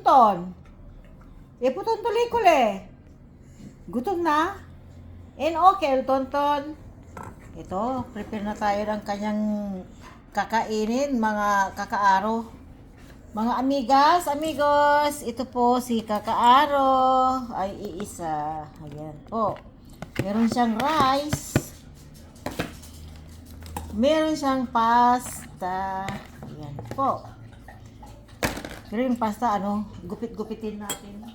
tonton. Iputon tuloy kule. Gutom na? And okay, tonton. Ito, prepare na tayo ng kanyang kakainin, mga kakaaro. Mga amigas, amigos, ito po si kakaaro ay iisa. Ayan po. Meron siyang rice. Meron siyang pasta. Ayan po. Pero yung pasta, gupit-gupitin natin.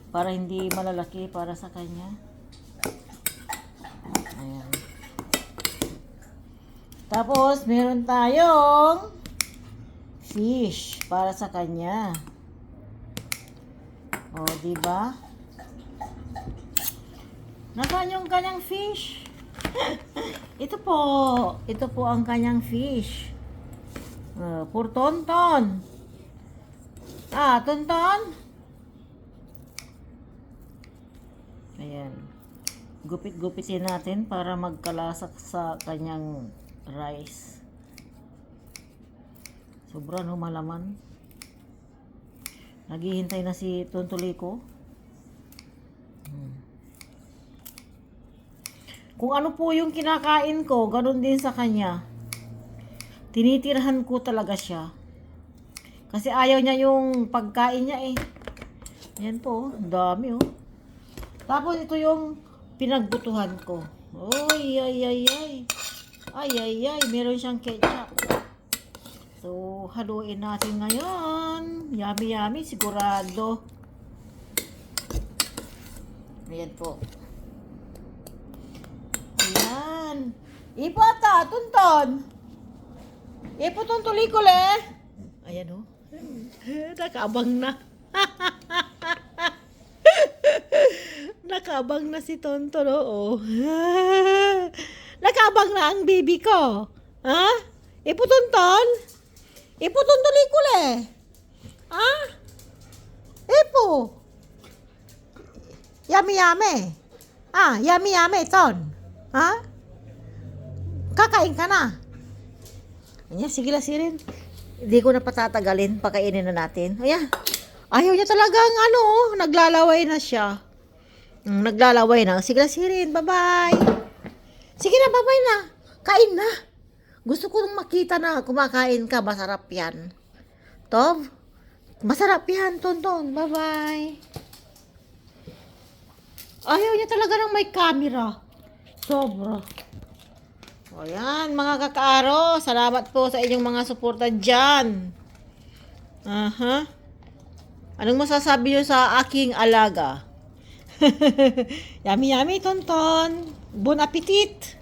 Para hindi malalaki para sa kanya. Ayan. Tapos, meron tayong fish para sa kanya. O, diba? Nasaan yung kanyang fish? Ito po ang kanyang fish. For tonton. Tonton. Ayan. Gupit-gupitin natin para magkalasak sa kanyang rice. Sobrang malaman. Naghihintay na si Tontoliko. Kung ano po yung kinakain ko, ganun din sa kanya. Tinitirahan ko talaga siya. Kasi ayaw niya yung pagkain niya eh. Ayan po, dami oh. Tapos ito yung pinagbutuhan ko. Oy, ay, meron siyang ketchup. So, haluin natin ngayon. Yummy, sigurado. Ayan po. Ayan. Ipata, tonton. Ipotong tulikole. Ayan o. Nakaabang na. Nakaabang na si Tonton, oo. Nakaabang na ang baby ko. Ha? Iputonton? Iputong tulikole. Ha? Ipo. Yummy. Yummy, Ton. Ha? Kakain ka na. Ayan, sige lang sirin. Hindi ko na patatagalin. Pakainin na natin. Ayan. Ayaw niya talagang naglalaway na siya. Naglalaway na. Sige lang sirin. Bye-bye. Sige na, bye-bye na. Kain na. Gusto ko nang makita na kumakain ka. Masarap yan. Tov? Masarap yan, Tonton. Bye-bye. Ayaw niya talaga ng may camera. Sobra. O yan, mga kakaaro. Salamat po sa inyong mga suporta dyan. Anong masasabi niyo sa aking alaga? Yummy, Tonton. Bon appetit.